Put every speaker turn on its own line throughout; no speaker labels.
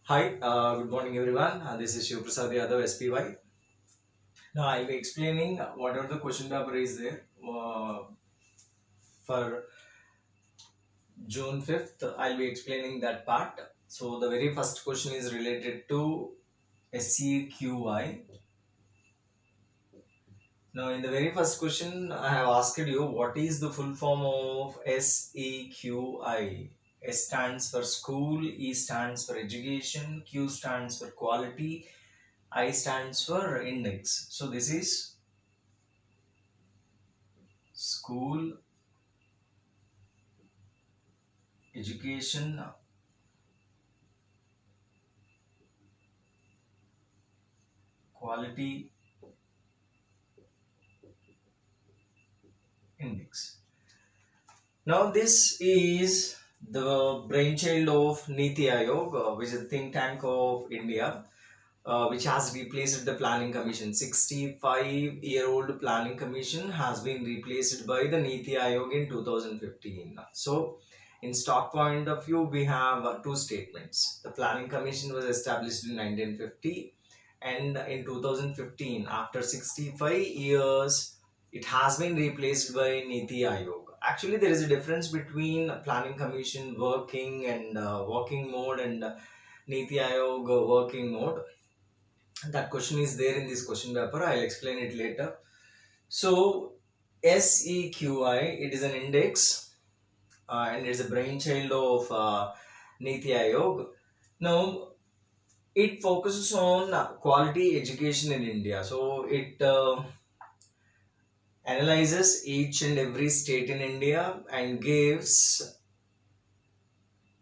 Hi, good morning everyone. This is Shiv Prasad Yadav, SPY. Now I'll be explaining whatever the question paper is there for June 5th. I'll be explaining that part. So the very first question is related to SEQI. Now in the very first question, I have asked you what is the full form of SEQI. S stands for school, E stands for education, Q stands for quality, I stands for index. So this is school, education, quality, index. Now this is the brainchild of Niti Aayog, which is a think tank of India, which has replaced the planning commission. 65-year-old planning commission has been replaced by the Niti Aayog in 2015. So in stock point of view, we have two statements. The planning commission was established in 1950, and in 2015, after 65 years, it has been replaced by Niti Aayog. Actually, there is a difference between planning commission working and working mode and Niti Aayog working mode. That question is there in this question paper. I'll explain it later. So SEQI, it is an index and it's a brainchild of Niti Aayog. Now it focuses on quality education in India. So it analyzes each and every state in India and gives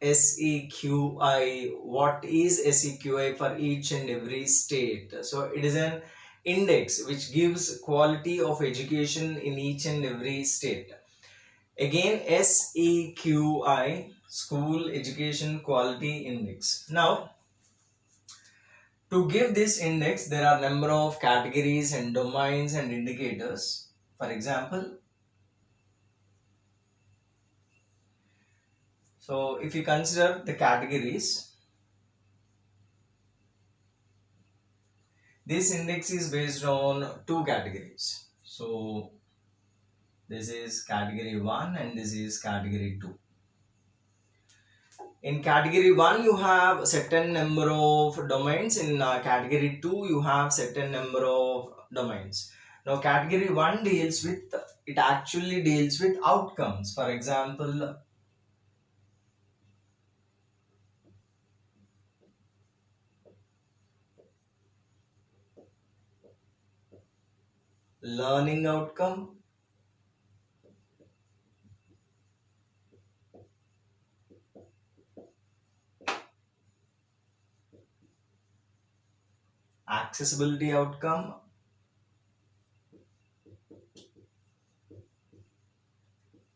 SEQI. What is SEQI for each and every state? So it is an index which gives quality of education in each and every state. Again, SEQI, School Education Quality Index. Now, to give this index, there are number of categories and domains and indicators. For example, so if you consider the categories, this index is based on two categories. So this is category 1 and this is category 2. In category 1 you have certain number of domains. In category 2 you have certain number of domains. Now category 1 deals with, it actually deals with outcomes. For example, learning outcome, accessibility outcome,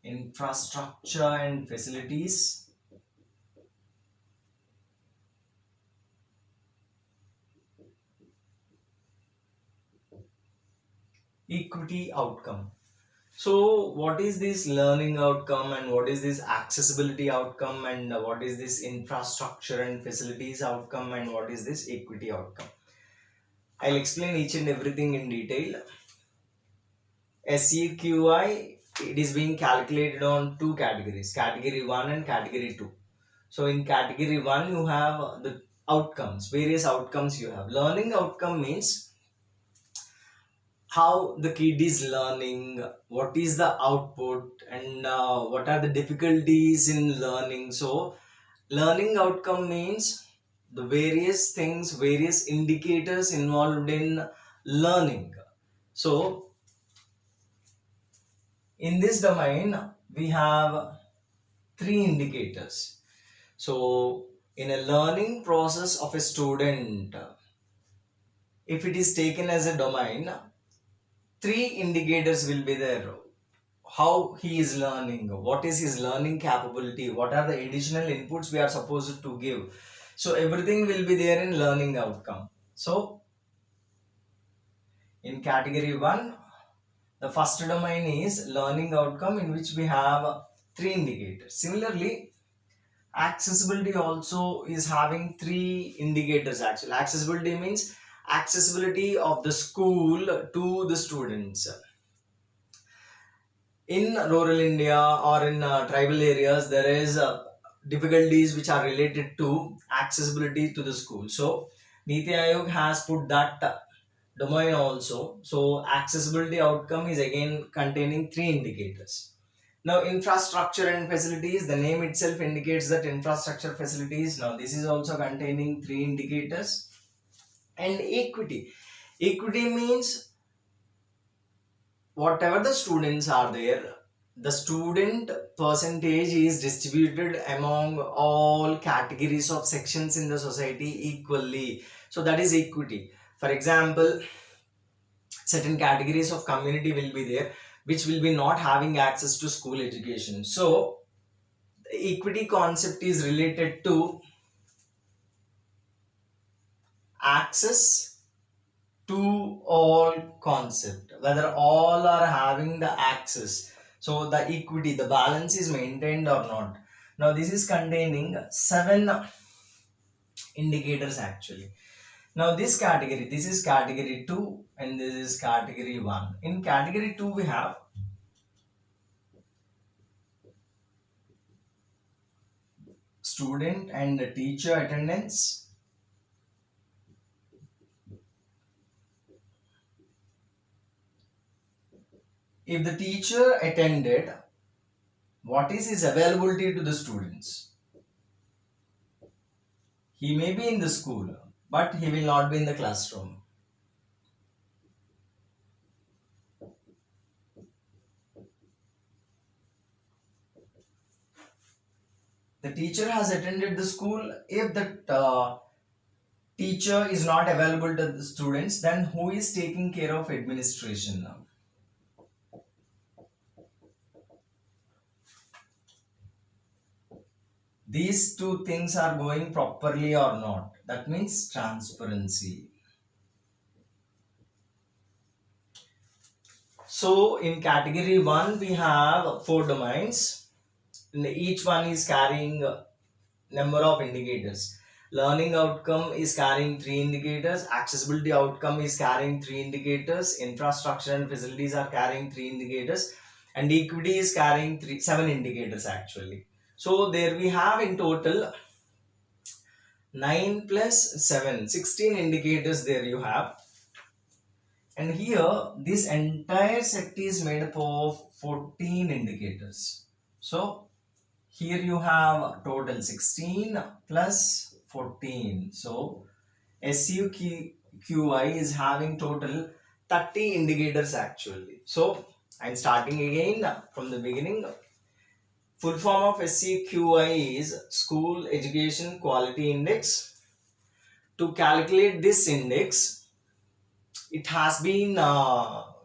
infrastructure and facilities, equity outcome. So what is this learning outcome and what is this accessibility outcome and what is this infrastructure and facilities outcome and what is this equity outcome? I'll explain each and everything in detail. SEQI, it is being calculated on two categories, category 1 and category 2. So in category 1 you have the outcomes, various outcomes you have. Learning outcome means how the kid is learning, what is the output, and what are the difficulties in learning. So learning outcome means the various things, various indicators involved in learning. So in this domain we have three indicators. So in a learning process of a student, if it is taken as a domain, three indicators will be there. How he is learning, what is his learning capability, what are the additional inputs we are supposed to give. So everything will be there in learning outcome. So in category 1, the first domain is learning outcome, in which we have three indicators. Similarly, accessibility also is having three indicators. Actually, accessibility means accessibility of the school to the students. In rural India or in tribal areas, there is difficulties which are related to accessibility to the school. So Niti Aayog has put that domain also. So accessibility outcome is again containing three indicators. Now infrastructure and facilities, the name itself indicates that infrastructure facilities. Now this is also containing three indicators. And equity. Equity means whatever the students are there, the student percentage is distributed among all categories of sections in the society equally. So that is equity. For example, certain categories of community will be there which will be not having access to school education. So the equity concept is related to access to all concept, whether all are having the access. So the equity, the balance is maintained or not. Now this is containing seven indicators actually. Now this category, this is category 2 and this is category 1. In category 2 we have student and teacher attendance. If the teacher attended, what is his availability to the students? He may be in the school, but he will not be in the classroom. The teacher has attended the school. If the teacher is not available to the students, then who is taking care of administration now? These two things are going properly or not. That means transparency. So in category 1 we have 4 domains. Each one is carrying a number of indicators. Learning outcome is carrying 3 indicators. Accessibility outcome is carrying 3 indicators. Infrastructure and facilities are carrying 3 indicators. And equity is carrying 7 indicators actually. So there we have in total 9 plus 7, 16 indicators there you have. And here this entire set is made up of 14 indicators. So here you have total 16 plus 14. So SUQI is having total 30 indicators actually. So I'm starting again from the beginning. Full form of SEQI is School Education Quality Index. To calculate this index, it has been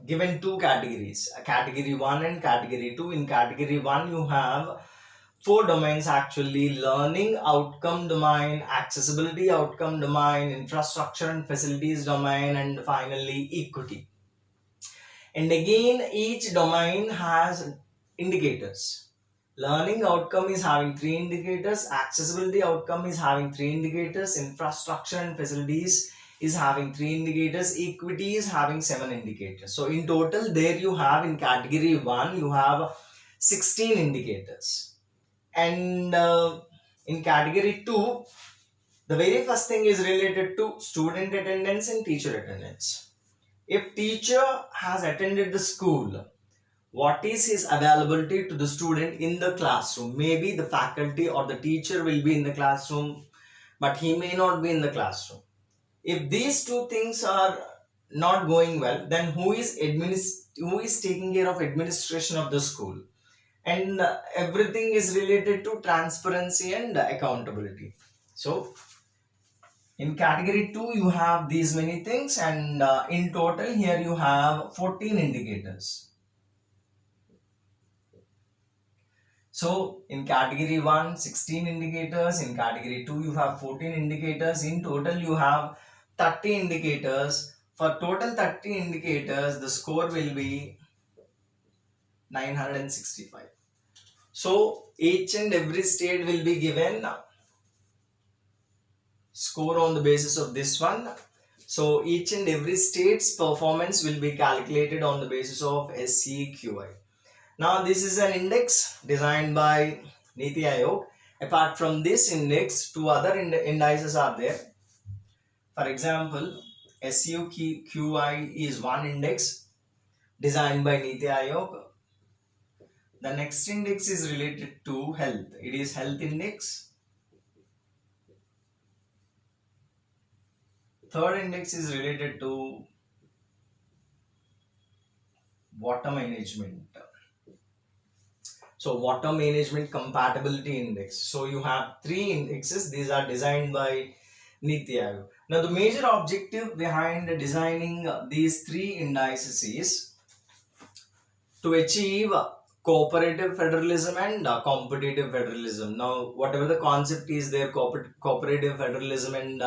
given two categories, category 1 and category 2. In category 1, you have 4 domains actually: learning outcome domain, accessibility outcome domain, infrastructure and facilities domain, and finally equity. And again, each domain has indicators. Learning outcome is having 3 indicators, accessibility outcome is having 3 indicators, infrastructure and facilities is having 3 indicators, equity is having 7 indicators. So in total there you have in category 1 you have 16 indicators. And in category 2, the very first thing is related to student attendance and teacher attendance. If teacher has attended the school, what is his availability to the student in the classroom? Maybe the faculty or the teacher will be in the classroom, but he may not be in the classroom. If these two things are not going well, then who is taking care of administration of the school? And everything is related to transparency and accountability. So in category 2 you have these many things, and in total here you have 14 indicators. So in category 1, 16 indicators. In category 2, you have 14 indicators. In total, you have 30 indicators. For total 30 indicators, the score will be 965. So each and every state will be given score on the basis of this one. So each and every state's performance will be calculated on the basis of SEQI. Now this is an index designed by Niti Aayog. Apart from this index, two other indices are there. For example, SEQI is one index designed by Niti Aayog. The next index is related to health. It is health index. Third index is related to water management. So water management compatibility index. So you have three indexes. These are designed by Niti Aayog. Now the major objective behind designing these three indices is to achieve cooperative federalism and competitive federalism. Now whatever the concept is there, cooperative federalism and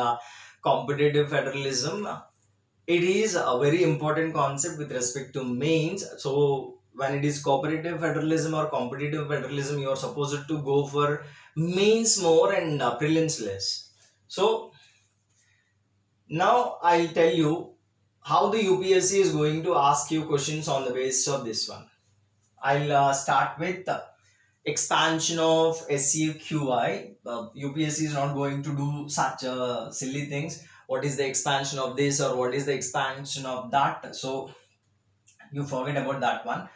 competitive federalism, it is a very important concept with respect to mains. So when it is cooperative federalism or competitive federalism, you are supposed to go for mains more and prelims less. So now I'll tell you how the UPSC is going to ask you questions on the basis of this one. I'll start with expansion of SEQI. UPSC is not going to do such silly things. What is the expansion of this or what is the expansion of that? So you forget about that one.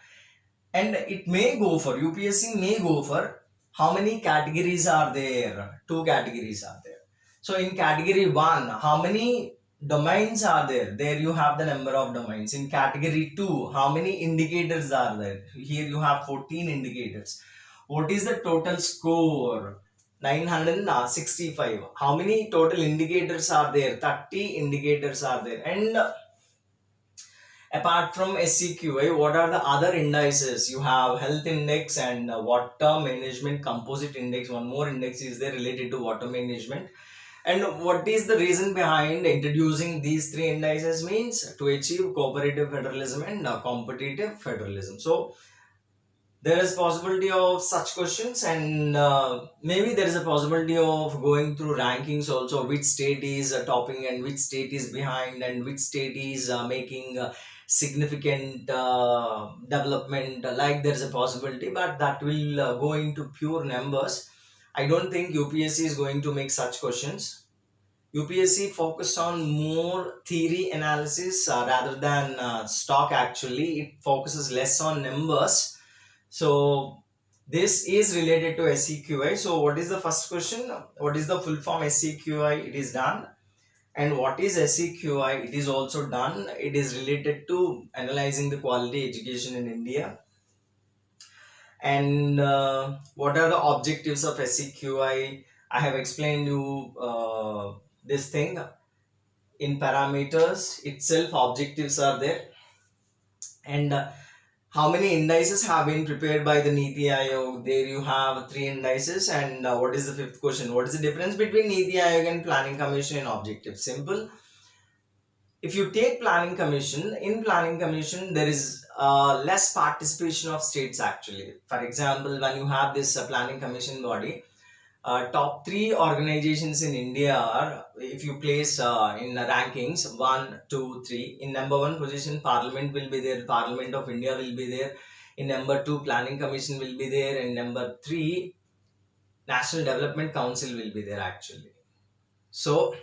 And it may go for, UPSC may go for, how many categories are there? Two categories are there. So in category 1, how many domains are there? There you have the number of domains. In category 2, how many indicators are there? Here you have 14 indicators. What is the total score? 965. How many total indicators are there? 30 indicators are there. And apart from SEQI, what are the other indices? You have health index and water management composite index. One more index is there related to water management. And what is the reason behind introducing these three indices? Means to achieve cooperative federalism and competitive federalism. So there is possibility of such questions, and maybe there is a possibility of going through rankings also, which state is topping and which state is behind and which state is making significant development. Like there is a possibility, but that will go into pure numbers. I don't think UPSC is going to make such questions. UPSC focused on more theory analysis rather than stock. Actually, it focuses less on numbers. So this is related to SEQI. So what is the first question? What is the full form SEQI? It is done. And what is SEQI? It is also done. It is related to analyzing the quality education in India. And what are the objectives of SEQI? I have explained you this thing. In parameters itself, objectives are there. And how many indices have been prepared by the Niti Aayog? There you have three indices. And what is the fifth question? What is the difference between Niti Aayog and Planning Commission in objectives? Simple. If you take Planning Commission, in Planning Commission, there is less participation of states actually. For example, when you have this Planning Commission body, top three organizations in India are, if you place in the rankings 1, 2, 3, in number 1 position, Parliament will be there, Parliament of India will be there. In number 2, Planning Commission will be there. And number 3, National Development Council will be there actually. So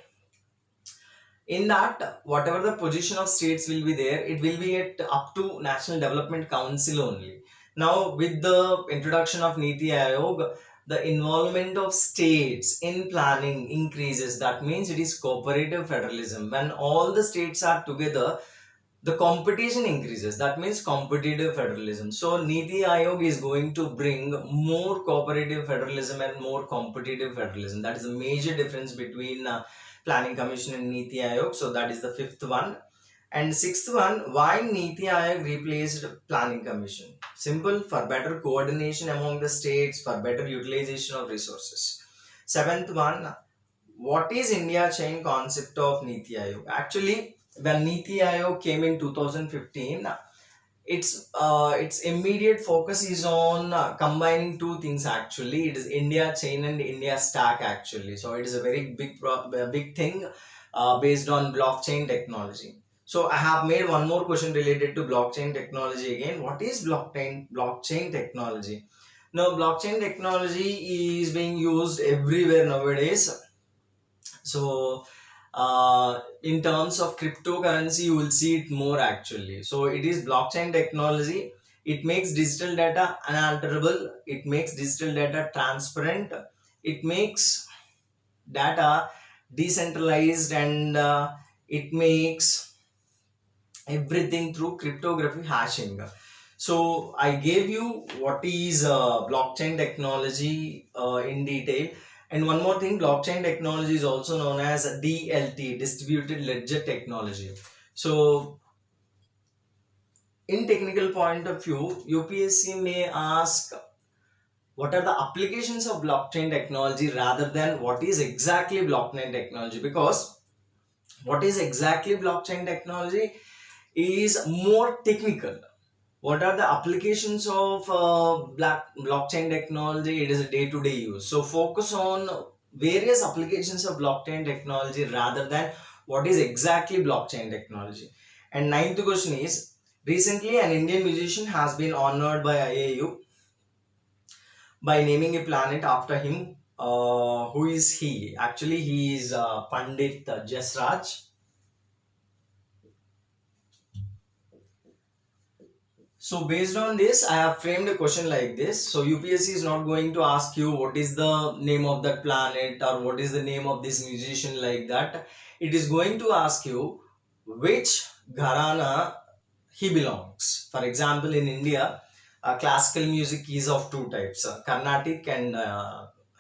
in that, whatever the position of states will be there, it will be at up to National Development Council only. Now with the introduction of Niti Aayog, the involvement of states in planning increases. That means it is cooperative federalism. When all the states are together, the competition increases. That means competitive federalism. So Niti Aayog is going to bring more cooperative federalism and more competitive federalism. That is the major difference between Planning Commission and Niti Aayog. So that is the fifth one. And sixth one, why Niti Aayog replaced Planning Commission? Simple, for better coordination among the states, for better utilization of resources. Seventh one, what is India chain concept of Niti Aayog? Actually, when Niti Aayog came in 2015, its immediate focus is on combining two things. Actually, it is India chain and India stack actually. So it is a very big thing based on blockchain technology. So I have made one more question related to blockchain technology. Again, what is blockchain technology? Now, blockchain technology is being used everywhere nowadays. So in terms of cryptocurrency, you will see it more actually. So it is blockchain technology. It makes digital data unalterable. It makes digital data transparent. It makes data decentralized, and it makes everything through cryptography hashing. So I gave you what is blockchain technology in detail. And one more thing, blockchain technology is also known as DLT, distributed ledger technology. So in technical point of view, UPSC may ask what are the applications of blockchain technology rather than what is exactly blockchain technology, because what is exactly blockchain technology is more technical. What are the applications of blockchain technology? It is a day-to-day use. So focus on various applications of blockchain technology rather than what is exactly blockchain technology. And ninth question is, recently an Indian musician has been honored by IAU by naming a planet after him. Who is he? Actually, he is Pandit Jasraj. So based on this, I have framed a question like this. So UPSC is not going to ask you what is the name of that planet or what is the name of this musician like that. It is going to ask you which gharana he belongs. For example, in India, classical music is of two types, Carnatic and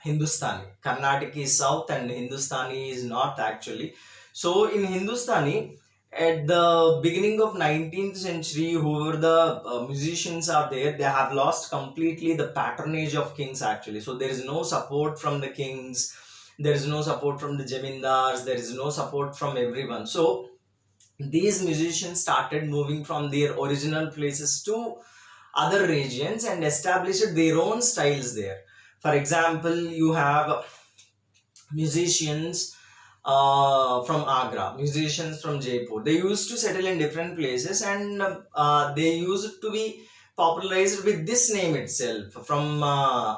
Hindustani. Carnatic is south and Hindustani is north actually. So in Hindustani, at the beginning of 19th century, whoever the musicians are there, they have lost completely the patronage of kings actually. So there is no support from the kings, there is no support from the jamindars, there is no support from everyone. So these musicians started moving from their original places to other regions and established their own styles there. For example, you have musicians from Agra, musicians from Jaipur. They used to settle in different places, and they used to be popularized with this name itself from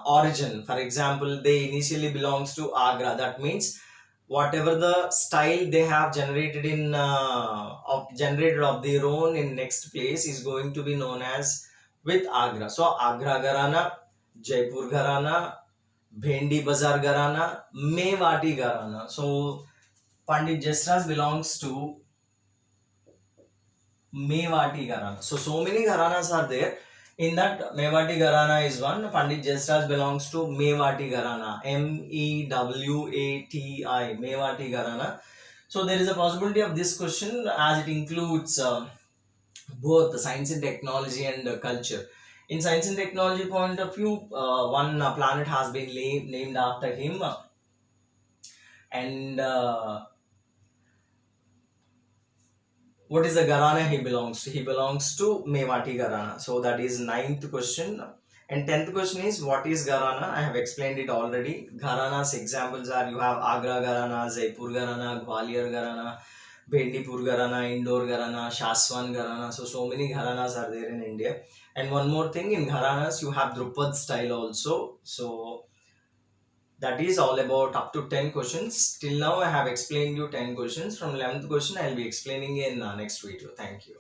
origin. For example, they initially belongs to Agra. That means whatever the style they have generated in generated of their own in next place is going to be known as with Agra. So Agra Gharana, Jaipur Gharana, Bhendi Bazar Gharana, Mewati Gharana. So Pandit Jasraj belongs to Mewati Gharana. So many Gharanas are there. In that, Mewati Gharana is one. Pandit Jasraj belongs to Mewati Gharana. Mewati, Mewati Gharana. So there is a possibility of this question as it includes both the science and technology and culture. In science and technology point of view, one planet has been named after him, and what is the Gharana he belongs to? He belongs to Mewati Gharana. So that is ninth question. And 10th question is, what is Gharana? I have explained it already. Gharanas examples are, you have Agra Gharana, Jaipur Gharana, Gwalior Gharana, Bhendipur Gharana, Indore Gharana, Shaswan Gharana. So many Gharanas are there in India. And one more thing, in Gharanas you have Drupad style also. So that is all about up to 10 questions. Till now I have explained you 10 questions. From 11th question I will be explaining in next video. Thank you.